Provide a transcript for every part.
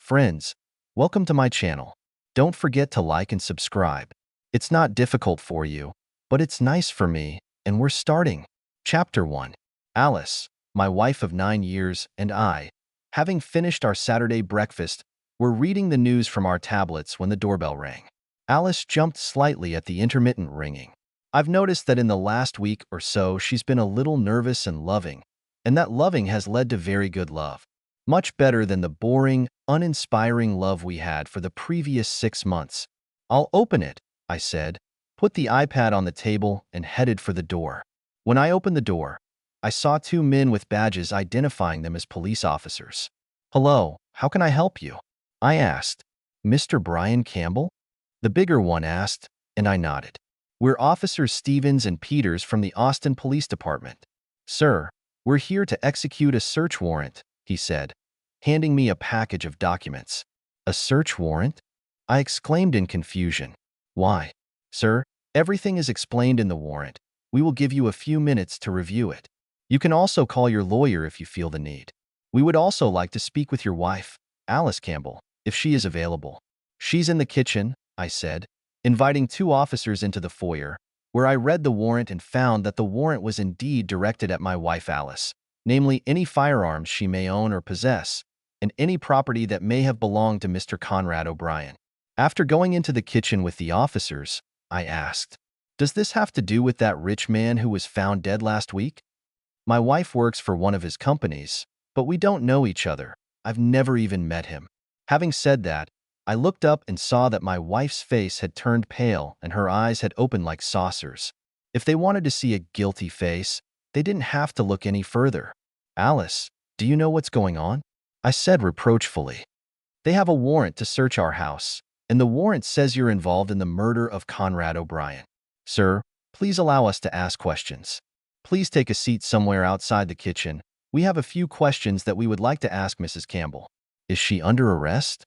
Friends, welcome to my channel. Don't forget to like and subscribe. It's not difficult for you, but it's nice for me, and we're starting. Chapter 1. Alice, my wife of 9 years, and I, having finished our Saturday breakfast, were reading the news from our tablets when the doorbell rang. Alice jumped slightly at the intermittent ringing. I've noticed that in the last week or so she's been a little nervous and loving, and that loving has led to very good love. Much better than the boring, uninspiring love we had for the previous 6 months. I'll open it, I said, put the iPad on the table, and headed for the door. When I opened the door, I saw 2 men with badges identifying them as police officers. "Hello, how can I help you?" I asked. "Mr. Brian Campbell?" The bigger one asked, and I nodded. "We're Officers Stevens and Peters from the Austin Police Department. Sir, we're here to execute a search warrant," he said, handing me a package of documents. "A search warrant?" I exclaimed in confusion. "Why?" "Sir, everything is explained in the warrant. We will give you a few minutes to review it. You can also call your lawyer if you feel the need. We would also like to speak with your wife, Alice Campbell, if she is available." "She's in the kitchen," I said, inviting 2 officers into the foyer, where I read the warrant and found that the warrant was indeed directed at my wife Alice, namely any firearms she may own or possess, and any property that may have belonged to Mr. Conrad O'Brien. After going into the kitchen with the officers, I asked, "Does this have to do with that rich man who was found dead last week?" "My wife works for one of his companies, but we don't know each other. I've never even met him." Having said that, I looked up and saw that my wife's face had turned pale and her eyes had opened like saucers. If they wanted to see a guilty face, they didn't have to look any further. "Alice, do you know what's going on?" I said reproachfully. "They have a warrant to search our house, and the warrant says you're involved in the murder of Conrad O'Brien. Sir, please allow us to ask questions. Please take a seat somewhere outside the kitchen. We have a few questions that we would like to ask Mrs. Campbell." "Is she under arrest?"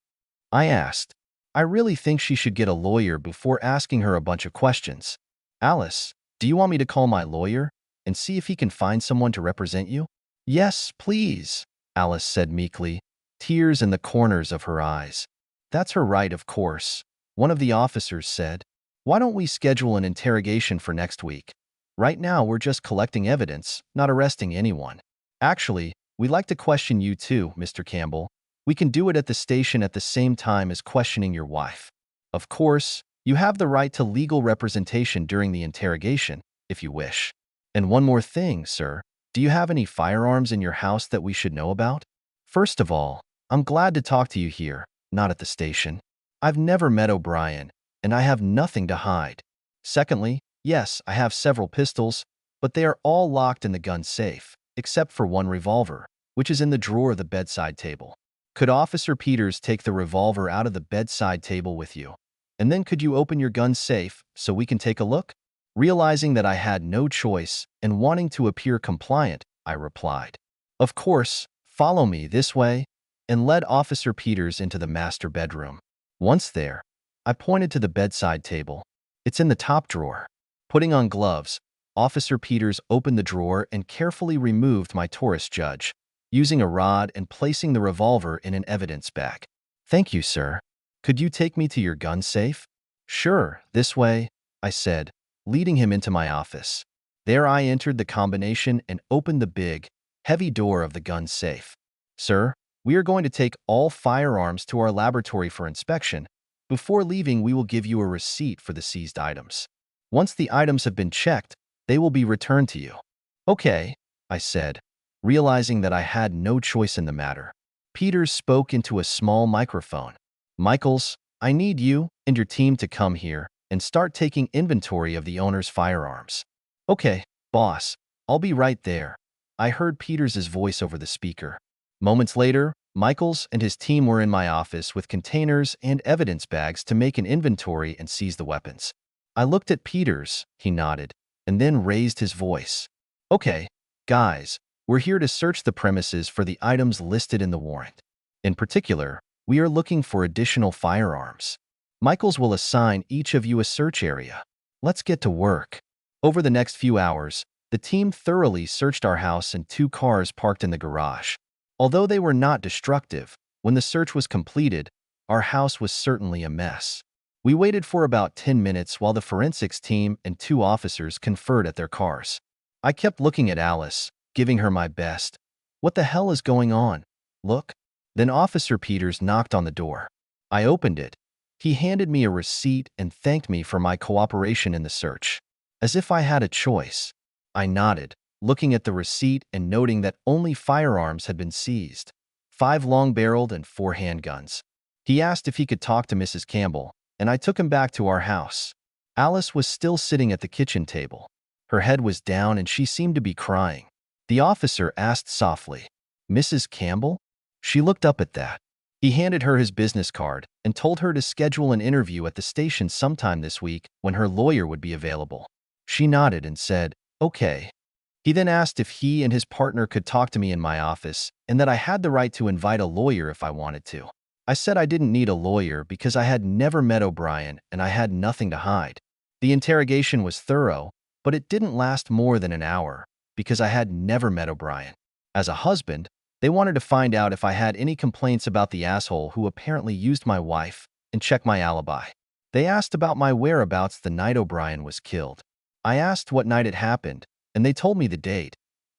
I asked. I really think she should get a lawyer before asking her a bunch of questions. "Alice, do you want me to call my lawyer and see if he can find someone to represent you?" "Yes, please," Alice said meekly, tears in the corners of her eyes. "That's her right, of course," one of the officers said. "Why don't we schedule an interrogation for next week? Right now we're just collecting evidence, not arresting anyone. Actually, we'd like to question you too, Mr. Campbell. We can do it at the station at the same time as questioning your wife. Of course, you have the right to legal representation during the interrogation, if you wish. And one more thing, sir. Do you have any firearms in your house that we should know about? First of all, I'm glad to talk to you here, not at the station. I've never met O'Brien, and I have nothing to hide. Secondly, yes, I have several pistols, but they are all locked in the gun safe, except for one revolver, which is in the drawer of the bedside table. Could Officer Peters take the revolver out of the bedside table with you? And then could you open your gun safe so we can take a look?" Realizing that I had no choice and wanting to appear compliant, I replied, "Of course, follow me this way," and led Officer Peters into the master bedroom. Once there, I pointed to the bedside table. "It's in the top drawer." Putting on gloves, Officer Peters opened the drawer and carefully removed my Taurus judge, using a rod and placing the revolver in an evidence bag. "Thank you, sir. Could you take me to your gun safe?" "Sure, this way," I said, leading him into my office. There I entered the combination and opened the big, heavy door of the gun safe. "Sir, we are going to take all firearms to our laboratory for inspection. Before leaving, we will give you a receipt for the seized items. Once the items have been checked, they will be returned to you." "Okay," I said, realizing that I had no choice in the matter. Peters spoke into a small microphone. "Michaels, I need you and your team to come here and start taking inventory of the owner's firearms." "Okay, boss, I'll be right there," I heard Peters' voice over the speaker. Moments later, Michaels and his team were in my office with containers and evidence bags to make an inventory and seize the weapons. I looked at Peters, he nodded, and then raised his voice. "Okay, guys, we're here to search the premises for the items listed in the warrant. In particular, we are looking for additional firearms. Michaels will assign each of you a search area. Let's get to work." Over the next few hours, the team thoroughly searched our house and 2 cars parked in the garage. Although they were not destructive, When the search was completed, our house was certainly a mess. We waited for about 10 minutes while the forensics team and 2 officers conferred at their cars. I kept looking at Alice, giving her my best. What the hell is going on? Look. Then Officer Peters knocked on the door. I opened it. He handed me a receipt and thanked me for my cooperation in the search. As if I had a choice. I nodded, looking at the receipt and noting that only firearms had been seized. 5 long-barreled and 4 handguns. He asked if he could talk to Mrs. Campbell, and I took him back to our house. Alice was still sitting at the kitchen table. Her head was down and she seemed to be crying. The officer asked softly, "Mrs. Campbell?" She looked up at that. He handed her his business card and told her to schedule an interview at the station sometime this week when her lawyer would be available. She nodded and said, "Okay." He then asked if he and his partner could talk to me in my office and that I had the right to invite a lawyer if I wanted to. I said I didn't need a lawyer because I had never met O'Brien and I had nothing to hide. The interrogation was thorough, but it didn't last more than an hour because I had never met O'Brien. As a husband, they wanted to find out if I had any complaints about the asshole who apparently used my wife and check my alibi. They asked about my whereabouts the night O'Brien was killed. I asked what night it happened, and they told me the date.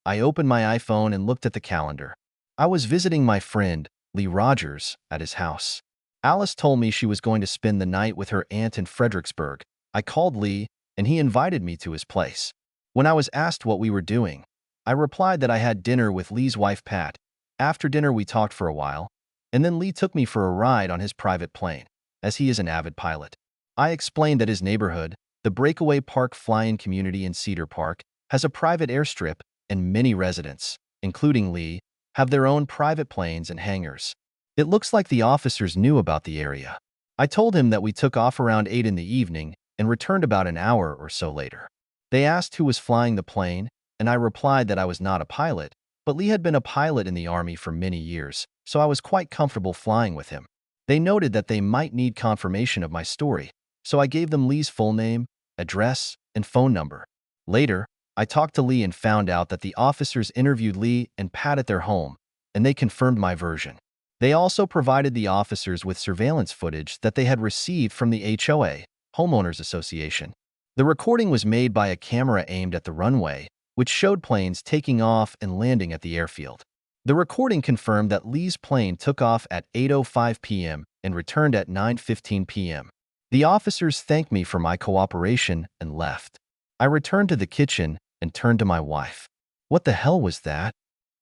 I opened my iPhone and looked at the calendar. I was visiting my friend, Lee Rogers, at his house. Alice told me she was going to spend the night with her aunt in Fredericksburg. I called Lee, and he invited me to his place. When I was asked what we were doing, I replied that I had dinner with Lee's wife, Pat. After dinner, we talked for a while, and then Lee took me for a ride on his private plane, as he is an avid pilot. I explained that his neighborhood, the Breakaway Park Fly-In community in Cedar Park, has a private airstrip, and many residents, including Lee, have their own private planes and hangars. It looks like the officers knew about the area. I told him that we took off around 8 in the evening and returned about an hour or so later. They asked who was flying the plane, and I replied that I was not a pilot, but Lee had been a pilot in the Army for many years, so I was quite comfortable flying with him. They noted that they might need confirmation of my story, so I gave them Lee's full name, address, and phone number. Later, I talked to Lee and found out that the officers interviewed Lee and Pat at their home, and they confirmed my version. They also provided the officers with surveillance footage that they had received from the HOA, Homeowners Association. The recording was made by a camera aimed at the runway, which showed planes taking off and landing at the airfield. The recording confirmed that Lee's plane took off at 8:05 p.m. and returned at 9:15 p.m. The officers thanked me for my cooperation and left. I returned to the kitchen and turned to my wife. "What the hell was that?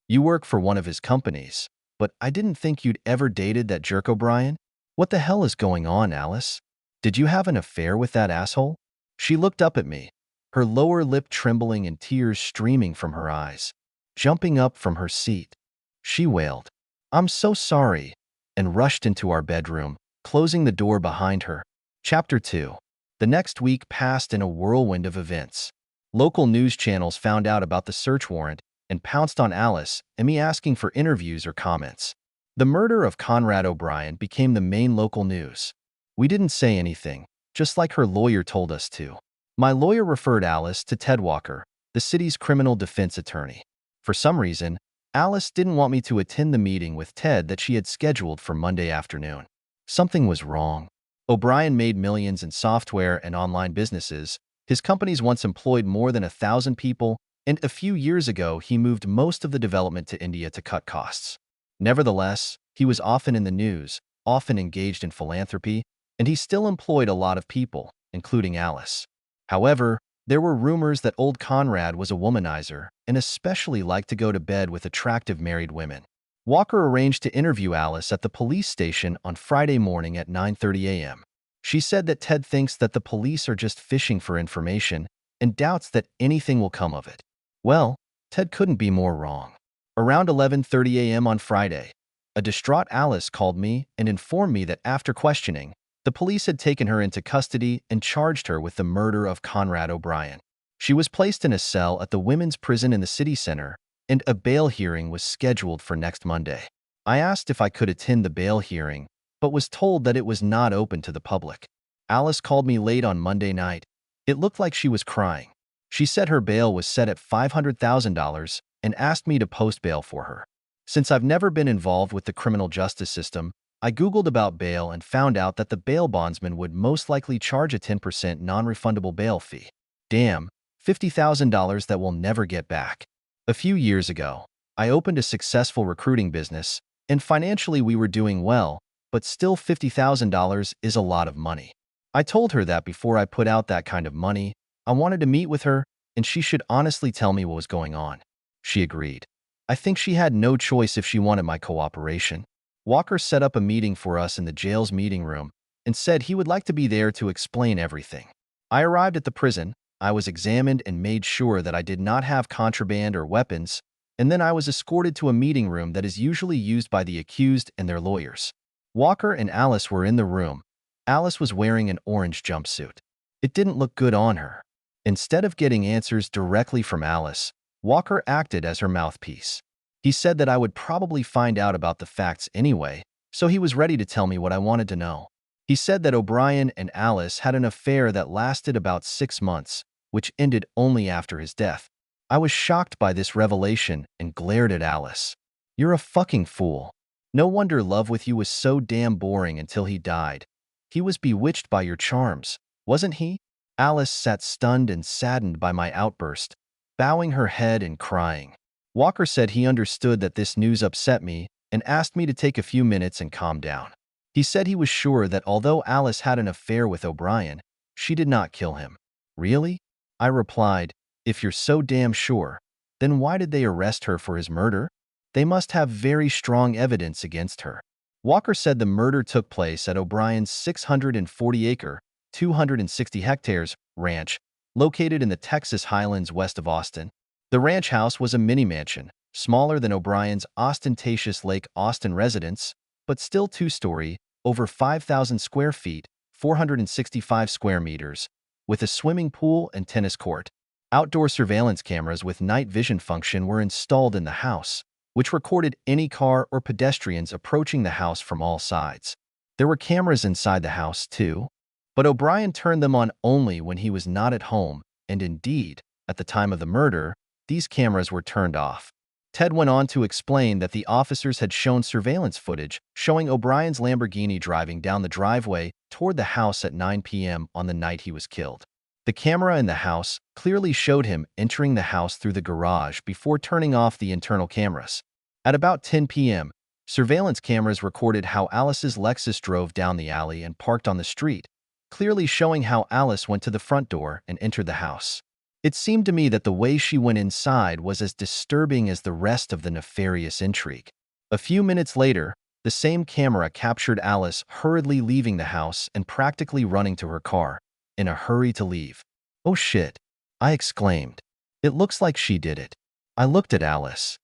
You work for one of his companies, but I didn't think you'd ever dated that jerk O'Brien. What the hell is going on, Alice? Did you have an affair with that asshole?" She looked up at me, her lower lip trembling and tears streaming from her eyes. Jumping up from her seat, she wailed, "I'm so sorry," and rushed into our bedroom, closing the door behind her. Chapter 2. The next week passed in a whirlwind of events. Local news channels found out about the search warrant and pounced on Alice and me asking for interviews or comments. The murder of Conrad O'Brien became the main local news. We didn't say anything, just like her lawyer told us to. My lawyer referred Alice to Ted Walker, the city's criminal defense attorney. For some reason, Alice didn't want me to attend the meeting with Ted that she had scheduled for Monday afternoon. Something was wrong. O'Brien made millions in software and online businesses. His companies once employed more than 1,000 people, and a few years ago he moved most of the development to India to cut costs. Nevertheless, he was often in the news, often engaged in philanthropy, and he still employed a lot of people, including Alice. However, there were rumors that old Conrad was a womanizer and especially liked to go to bed with attractive married women. Walker arranged to interview Alice at the police station on Friday morning at 9:30 a.m. She said that Ted thinks that the police are just fishing for information and doubts that anything will come of it. Well, Ted couldn't be more wrong. Around 11:30 a.m. on Friday, a distraught Alice called me and informed me that after questioning, the police had taken her into custody and charged her with the murder of Conrad O'Brien. She was placed in a cell at the women's prison in the city center, and a bail hearing was scheduled for next Monday. I asked if I could attend the bail hearing, but was told that it was not open to the public. Alice called me late on Monday night. It looked like she was crying. She said her bail was set at $500,000 and asked me to post bail for her. Since I've never been involved with the criminal justice system, I Googled about bail and found out that the bail bondsman would most likely charge a 10% non-refundable bail fee. Damn, $50,000 that we'll never get back. A few years ago, I opened a successful recruiting business, and financially we were doing well, but still $50,000 is a lot of money. I told her that before I put out that kind of money, I wanted to meet with her, and she should honestly tell me what was going on. She agreed. I think she had no choice if she wanted my cooperation. Walker set up a meeting for us in the jail's meeting room and said he would like to be there to explain everything. I arrived at the prison, I was examined and made sure that I did not have contraband or weapons, and then I was escorted to a meeting room that is usually used by the accused and their lawyers. Walker and Alice were in the room. Alice was wearing an orange jumpsuit. It didn't look good on her. Instead of getting answers directly from Alice, Walker acted as her mouthpiece. He said that I would probably find out about the facts anyway, so he was ready to tell me what I wanted to know. He said that O'Brien and Alice had an affair that lasted about 6 months, which ended only after his death. I was shocked by this revelation and glared at Alice. You're a fucking fool. No wonder Love with You was so damn boring until he died. He was bewitched by your charms, wasn't he? Alice sat stunned and saddened by my outburst, bowing her head and crying. Walker said he understood that this news upset me and asked me to take a few minutes and calm down. He said he was sure that although Alice had an affair with O'Brien, she did not kill him. Really? I replied, if you're so damn sure, then why did they arrest her for his murder? They must have very strong evidence against her. Walker said the murder took place at O'Brien's 640-acre, 260 hectares ranch, located in the Texas Highlands west of Austin. The ranch house was a mini-mansion, smaller than O'Brien's ostentatious Lake Austin residence, but still two-story, over 5,000 square feet, 465 square meters, with a swimming pool and tennis court. Outdoor surveillance cameras with night vision function were installed in the house, which recorded any car or pedestrians approaching the house from all sides. There were cameras inside the house, too, but O'Brien turned them on only when he was not at home, and indeed, at the time of the murder, these cameras were turned off. Ted went on to explain that the officers had shown surveillance footage showing O'Brien's Lamborghini driving down the driveway toward the house at 9 p.m. on the night he was killed. The camera in the house clearly showed him entering the house through the garage before turning off the internal cameras. At about 10 p.m., surveillance cameras recorded how Alice's Lexus drove down the alley and parked on the street, clearly showing how Alice went to the front door and entered the house. It seemed to me that the way she went inside was as disturbing as the rest of the nefarious intrigue. A few minutes later, the same camera captured Alice hurriedly leaving the house and practically running to her car, in a hurry to leave. Oh shit, I exclaimed. It looks like she did it. I looked at Alice.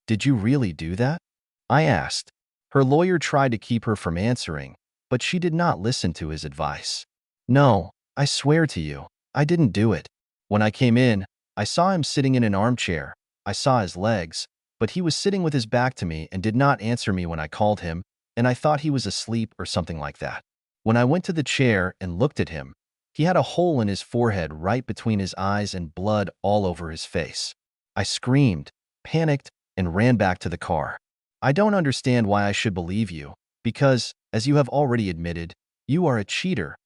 Did you really do that? I asked. Her lawyer tried to keep her from answering, but she did not listen to his advice. No, I swear to you, I didn't do it. When I came in, I saw him sitting in an armchair. I saw his legs, but he was sitting with his back to me and did not answer me when I called him, and I thought he was asleep or something like that. When I went to the chair and looked at him, he had a hole in his forehead right between his eyes and blood all over his face. I screamed, panicked, and ran back to the car. I don't understand why I should believe you, because, as you have already admitted, you are a cheater.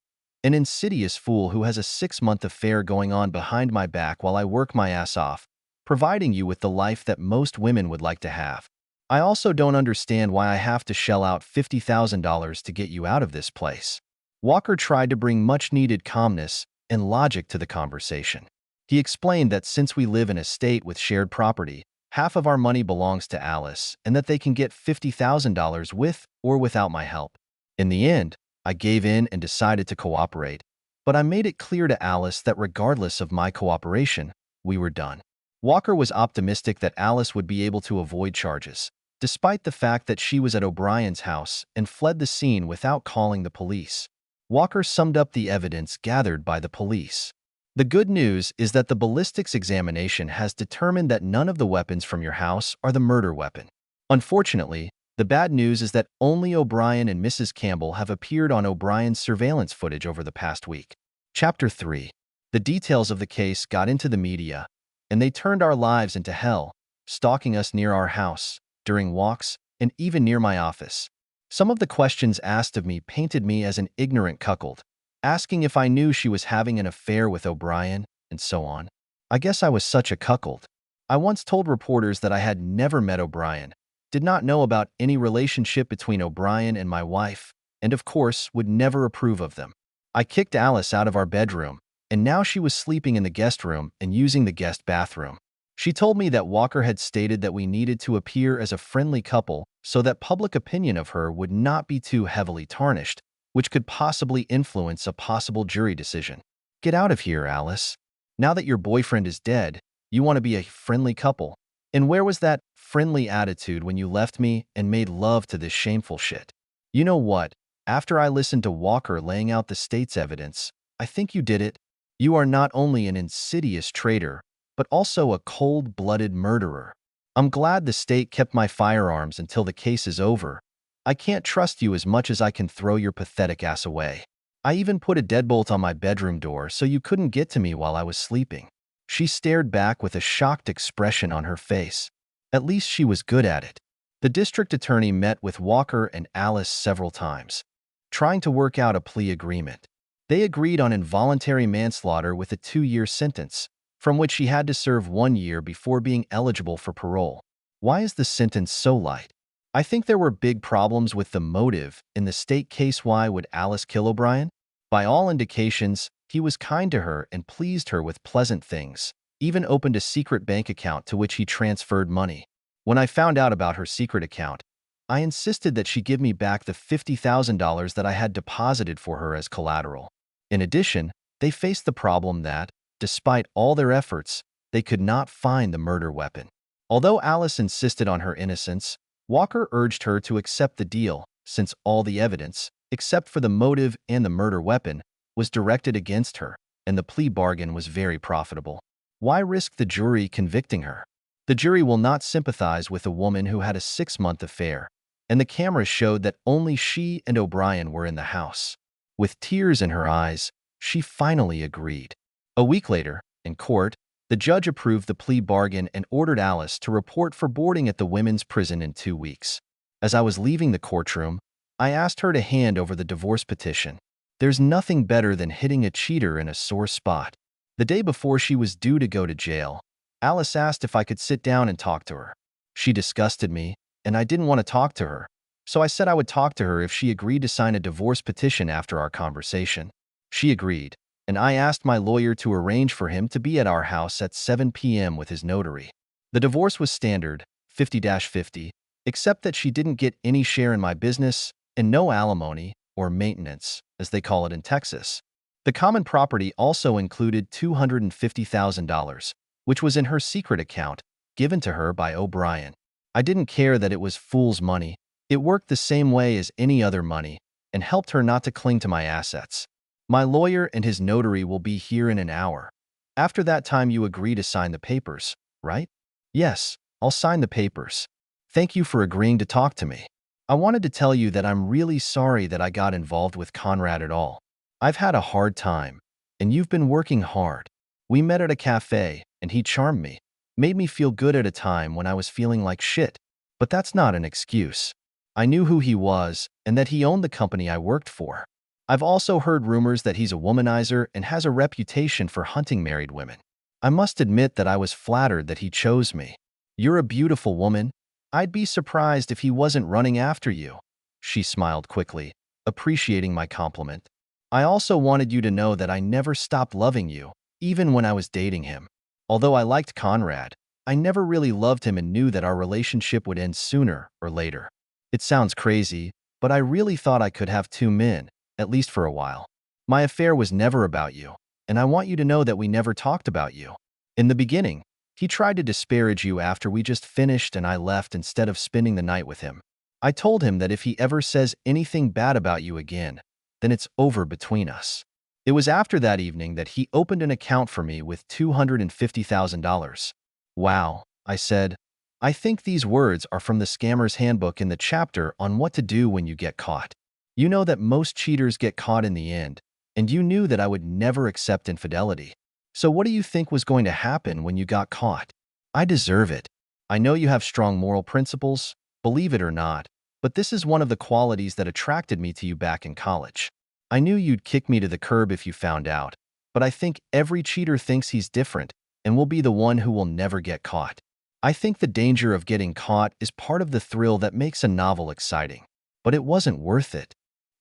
An insidious fool who has a 6-month affair going on behind my back while I work my ass off, providing you with the life that most women would like to have. I also don't understand why I have to shell out $50,000 to get you out of this place. Walker tried to bring much-needed calmness and logic to the conversation. He explained that since we live in a state with shared property, half of our money belongs to Alice and that they can get $50,000 with or without my help. In the end, I gave in and decided to cooperate, but I made it clear to Alice that regardless of my cooperation, we were done. Walker was optimistic that Alice would be able to avoid charges, despite the fact that she was at O'Brien's house and fled the scene without calling the police. Walker summed up the evidence gathered by the police. The good news is that the ballistics examination has determined that none of the weapons from your house are the murder weapon. Unfortunately, the bad news is that only O'Brien and Mrs. Campbell have appeared on O'Brien's surveillance footage over the past week. Chapter 3. The details of the case got into the media, and they turned our lives into hell, stalking us near our house, during walks, and even near my office. Some of the questions asked of me painted me as an ignorant cuckold, asking if I knew she was having an affair with O'Brien, and so on. I guess I was such a cuckold. I once told reporters that I had never met O'Brien, did not know about any relationship between O'Brien and my wife, and of course would never approve of them. I kicked Alice out of our bedroom, and now she was sleeping in the guest room and using the guest bathroom. She told me that Walker had stated that we needed to appear as a friendly couple so that public opinion of her would not be too heavily tarnished, which could possibly influence a possible jury decision. Get out of here, Alice. Now that your boyfriend is dead, you want to be a friendly couple. And where was that friendly attitude when you left me and made love to this shameful shit? You know what? After I listened to Walker laying out the state's evidence, I think you did it. You are not only an insidious traitor, but also a cold-blooded murderer. I'm glad the state kept my firearms until the case is over. I can't trust you as much as I can throw your pathetic ass away. I even put a deadbolt on my bedroom door so you couldn't get to me while I was sleeping. She stared back with a shocked expression on her face. At least she was good at it. The district attorney met with Walker and Alice several times, trying to work out a plea agreement. They agreed on involuntary manslaughter with a 2-year sentence, from which she had to serve 1 year before being eligible for parole. Why is the sentence so light? I think there were big problems with the motive in the state case. Why would Alice kill O'Brien? By all indications, he was kind to her and pleased her with pleasant things, even opened a secret bank account to which he transferred money. When I found out about her secret account, I insisted that she give me back the $50,000 that I had deposited for her as collateral. In addition, they faced the problem that, despite all their efforts, they could not find the murder weapon. Although Alice insisted on her innocence, Walker urged her to accept the deal, since all the evidence, except for the motive and the murder weapon, was directed against her, and the plea bargain was very profitable. Why risk the jury convicting her? The jury will not sympathize with a woman who had a 6-month affair, and the cameras showed that only she and O'Brien were in the house. With tears in her eyes, she finally agreed. A week later, in court, the judge approved the plea bargain and ordered Alice to report for boarding at the women's prison in 2 weeks. As I was leaving the courtroom, I asked her to hand over the divorce petition. There's nothing better than hitting a cheater in a sore spot. The day before she was due to go to jail, Alice asked if I could sit down and talk to her. She disgusted me, and I didn't want to talk to her, so I said I would talk to her if she agreed to sign a divorce petition after our conversation. She agreed, and I asked my lawyer to arrange for him to be at our house at 7 p.m. with his notary. The divorce was standard, 50-50, except that she didn't get any share in my business and no alimony, or maintenance, as they call it in Texas. The common property also included $250,000, which was in her secret account, given to her by O'Brien. I didn't care that it was fool's money. It worked the same way as any other money and helped her not to cling to my assets. My lawyer and his notary will be here in an hour. After that time, you agree to sign the papers, right? Yes, I'll sign the papers. Thank you for agreeing to talk to me. I wanted to tell you that I'm really sorry that I got involved with Conrad at all. I've had a hard time, and you've been working hard. We met at a cafe, and he charmed me, made me feel good at a time when I was feeling like shit. But that's not an excuse. I knew who he was and that he owned the company I worked for. I've also heard rumors that he's a womanizer and has a reputation for hunting married women. I must admit that I was flattered that he chose me. You're a beautiful woman. I'd be surprised if he wasn't running after you. She smiled quickly, appreciating my compliment. I also wanted you to know that I never stopped loving you, even when I was dating him. Although I liked Conrad, I never really loved him and knew that our relationship would end sooner or later. It sounds crazy, but I really thought I could have 2 men, at least for a while. My affair was never about you, and I want you to know that we never talked about you. In the beginning, he tried to disparage you after we just finished and I left instead of spending the night with him. I told him that if he ever says anything bad about you again, then it's over between us. It was after that evening that he opened an account for me with $250,000. Wow, I said. I think these words are from the Scammer's Handbook in the chapter on what to do when you get caught. You know that most cheaters get caught in the end, and you knew that I would never accept infidelity. So what do you think was going to happen when you got caught? I deserve it. I know you have strong moral principles, believe it or not, but this is one of the qualities that attracted me to you back in college. I knew you'd kick me to the curb if you found out, but I think every cheater thinks he's different and will be the one who will never get caught. I think the danger of getting caught is part of the thrill that makes a novel exciting, but it wasn't worth it.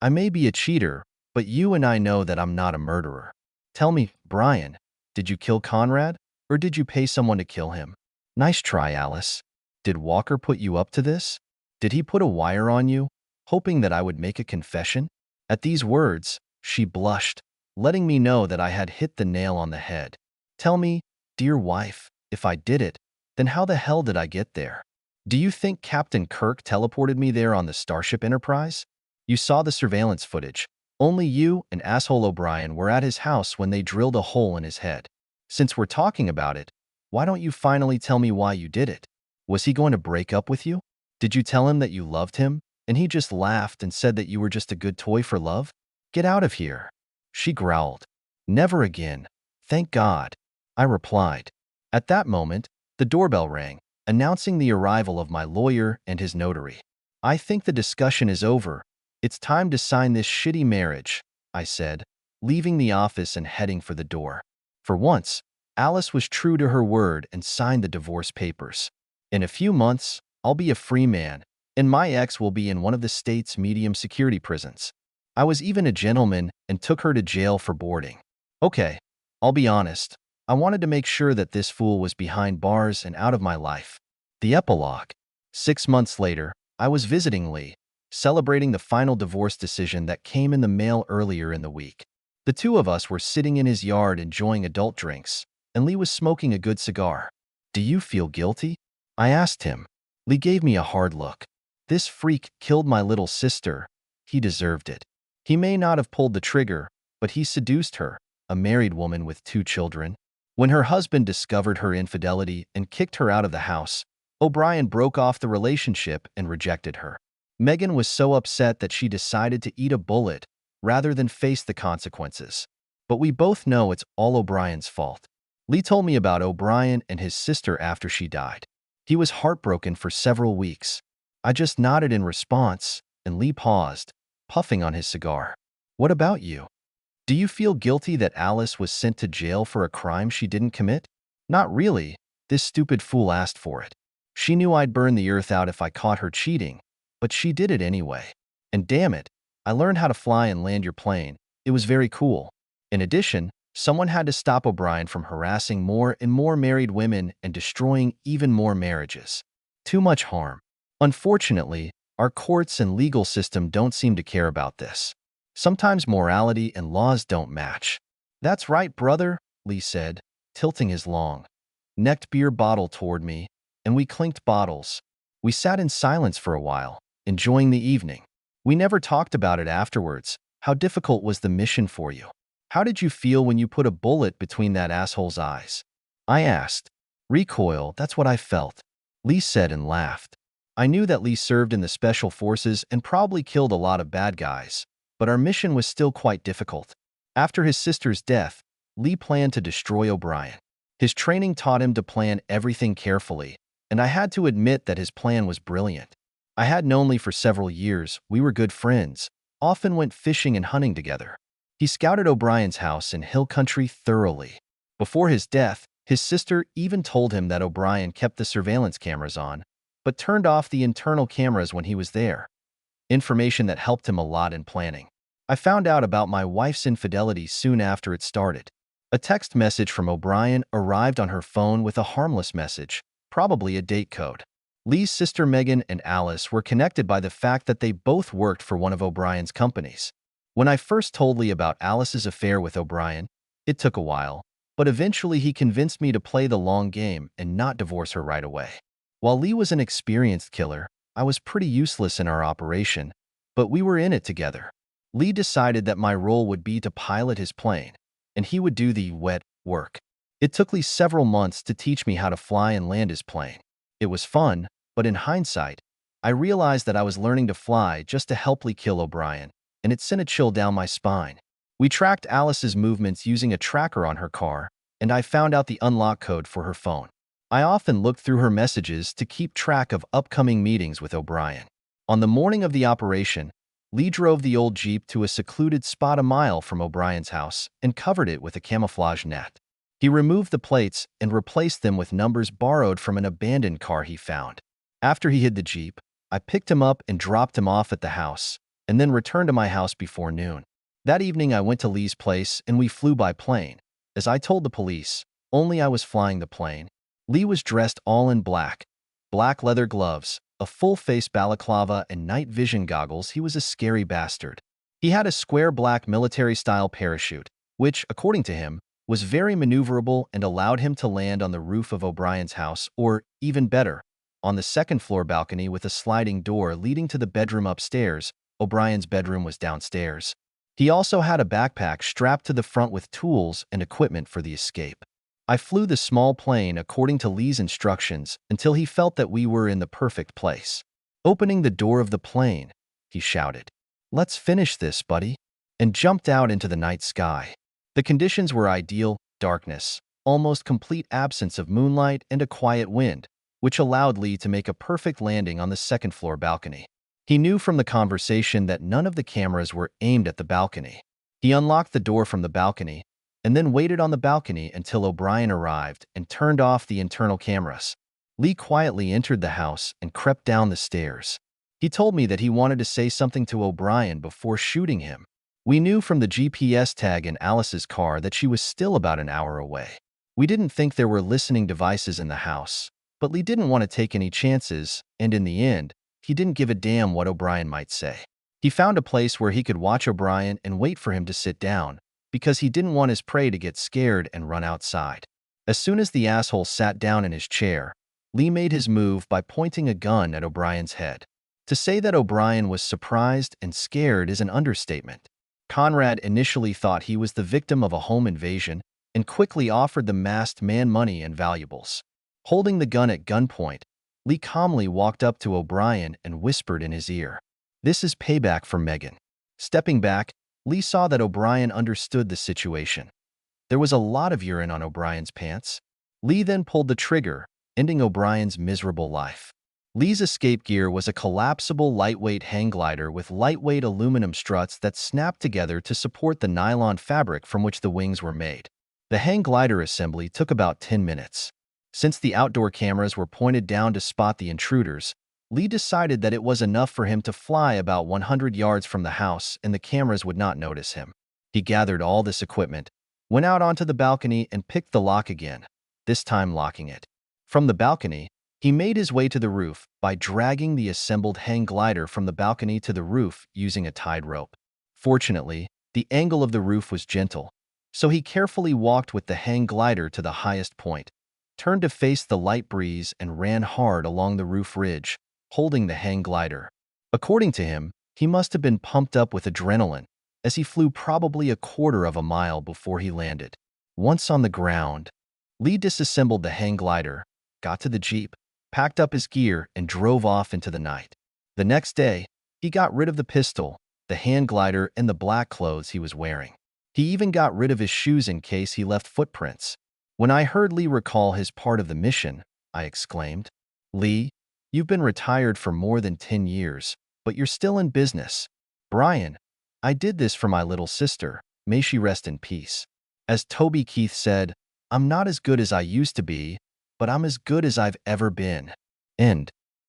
I may be a cheater, but you and I know that I'm not a murderer. Tell me, Brian, did you kill Conrad, or did you pay someone to kill him? Nice try, Alice. Did Walker put you up to this? Did he put a wire on you, hoping that I would make a confession? At these words, she blushed, letting me know that I had hit the nail on the head. Tell me, dear wife, if I did it, then how the hell did I get there? Do you think Captain Kirk teleported me there on the Starship Enterprise? You saw the surveillance footage. Only you and asshole O'Brien were at his house when they drilled a hole in his head. Since we're talking about it, why don't you finally tell me why you did it? Was he going to break up with you? Did you tell him that you loved him, and he just laughed and said that you were just a good toy for love? Get out of here. She growled. Never again. Thank God. I replied. At that moment, the doorbell rang, announcing the arrival of my lawyer and his notary. I think the discussion is over. It's time to sign this shitty marriage, I said, leaving the office and heading for the door. For once, Alice was true to her word and signed the divorce papers. In a few months, I'll be a free man, and my ex will be in one of the state's medium security prisons. I was even a gentleman and took her to jail for boarding. Okay, I'll be honest. I wanted to make sure that this fool was behind bars and out of my life. The epilogue. 6 months later, I was visiting Lee, celebrating the final divorce decision that came in the mail earlier in the week. The two of us were sitting in his yard enjoying adult drinks, and Lee was smoking a good cigar. Do you feel guilty? I asked him. Lee gave me a hard look. This freak killed my little sister. He deserved it. He may not have pulled the trigger, but he seduced her, a married woman with 2 children. When her husband discovered her infidelity and kicked her out of the house, O'Brien broke off the relationship and rejected her. Megan was so upset that she decided to eat a bullet rather than face the consequences. But we both know it's all O'Brien's fault. Lee told me about O'Brien and his sister after she died. He was heartbroken for several weeks. I just nodded in response, and Lee paused, puffing on his cigar. What about you? Do you feel guilty that Alice was sent to jail for a crime she didn't commit? Not really. This stupid fool asked for it. She knew I'd burn the earth out if I caught her cheating, but she did it anyway. And damn it, I learned how to fly and land your plane. It was very cool. In addition, someone had to stop O'Brien from harassing more and more married women and destroying even more marriages. Too much harm. Unfortunately, our courts and legal system don't seem to care about this. Sometimes morality and laws don't match. That's right, brother, Lee said, tilting his long-necked beer bottle toward me, and we clinked bottles. We sat in silence for a while, enjoying the evening. We never talked about it afterwards. How difficult was the mission for you? How did you feel when you put a bullet between that asshole's eyes? I asked. Recoil, that's what I felt, Lee said and laughed. I knew that Lee served in the special forces and probably killed a lot of bad guys, but our mission was still quite difficult. After his sister's death, Lee planned to destroy O'Brien. His training taught him to plan everything carefully, and I had to admit that his plan was brilliant. I had known Lee for several years. We were good friends, often went fishing and hunting together. He scouted O'Brien's house in Hill Country thoroughly. Before his death, his sister even told him that O'Brien kept the surveillance cameras on, but turned off the internal cameras when he was there. Information that helped him a lot in planning. I found out about my wife's infidelity soon after it started. A text message from O'Brien arrived on her phone with a harmless message, probably a date code. Lee's sister Megan and Alice were connected by the fact that they both worked for one of O'Brien's companies. When I first told Lee about Alice's affair with O'Brien, it took a while, but eventually he convinced me to play the long game and not divorce her right away. While Lee was an experienced killer, I was pretty useless in our operation, but we were in it together. Lee decided that my role would be to pilot his plane, and he would do the wet work. It took Lee several months to teach me how to fly and land his plane. It was fun, but in hindsight, I realized that I was learning to fly just to help Lee kill O'Brien, and it sent a chill down my spine. We tracked Alice's movements using a tracker on her car, and I found out the unlock code for her phone. I often looked through her messages to keep track of upcoming meetings with O'Brien. On the morning of the operation, Lee drove the old Jeep to a secluded spot a mile from O'Brien's house and covered it with a camouflage net. He removed the plates and replaced them with numbers borrowed from an abandoned car he found. After he hid the Jeep, I picked him up and dropped him off at the house, and then returned to my house before noon. That evening I went to Lee's place and we flew by plane. As I told the police, only I was flying the plane. Lee was dressed all in black leather gloves, a full-face balaclava, and night vision goggles. He was a scary bastard. He had a square black military-style parachute, which, according to him, was very maneuverable and allowed him to land on the roof of O'Brien's house, or, even better, on the second-floor balcony with a sliding door leading to the bedroom upstairs. O'Brien's bedroom was downstairs. He also had a backpack strapped to the front with tools and equipment for the escape. I flew the small plane according to Lee's instructions until he felt that we were in the perfect place. Opening the door of the plane, he shouted, "Let's finish this, buddy," and jumped out into the night sky. The conditions were ideal: darkness, almost complete absence of moonlight, and a quiet wind, which allowed Lee to make a perfect landing on the second-floor balcony. He knew from the conversation that none of the cameras were aimed at the balcony. He unlocked the door from the balcony, and then waited on the balcony until O'Brien arrived and turned off the internal cameras. Lee quietly entered the house and crept down the stairs. He told me that he wanted to say something to O'Brien before shooting him. We knew from the GPS tag in Alice's car that she was still about an hour away. We didn't think there were listening devices in the house, but Lee didn't want to take any chances, and in the end, he didn't give a damn what O'Brien might say. He found a place where he could watch O'Brien and wait for him to sit down, because he didn't want his prey to get scared and run outside. As soon as the asshole sat down in his chair, Lee made his move by pointing a gun at O'Brien's head. To say that O'Brien was surprised and scared is an understatement. Conrad initially thought he was the victim of a home invasion and quickly offered the masked man money and valuables. Holding the gun at gunpoint, Lee calmly walked up to O'Brien and whispered in his ear, "This is payback for Megan." Stepping back, Lee saw that O'Brien understood the situation. There was a lot of urine on O'Brien's pants. Lee then pulled the trigger, ending O'Brien's miserable life. Lee's escape gear was a collapsible lightweight hang glider with lightweight aluminum struts that snapped together to support the nylon fabric from which the wings were made. The hang glider assembly took about 10 minutes. Since the outdoor cameras were pointed down to spot the intruders, Lee decided that it was enough for him to fly about 100 yards from the house and the cameras would not notice him. He gathered all this equipment, went out onto the balcony and picked the lock again, this time locking it. From the balcony, he made his way to the roof by dragging the assembled hang glider from the balcony to the roof using a tied rope. Fortunately, the angle of the roof was gentle, so he carefully walked with the hang glider to the highest point, turned to face the light breeze and ran hard along the roof ridge, holding the hang glider. According to him, he must have been pumped up with adrenaline, as he flew probably a quarter of a mile before he landed. Once on the ground, Lee disassembled the hang glider, got to the Jeep, packed up his gear, and drove off into the night. The next day, he got rid of the pistol, the hand glider, and the black clothes he was wearing. He even got rid of his shoes in case he left footprints. When I heard Lee recall his part of the mission, I exclaimed, "Lee, you've been retired for more than 10 years, but you're still in business. Brian, I did this for my little sister, may she rest in peace." As Toby Keith said, "I'm not as good as I used to be, but I'm as good as I've ever been." End.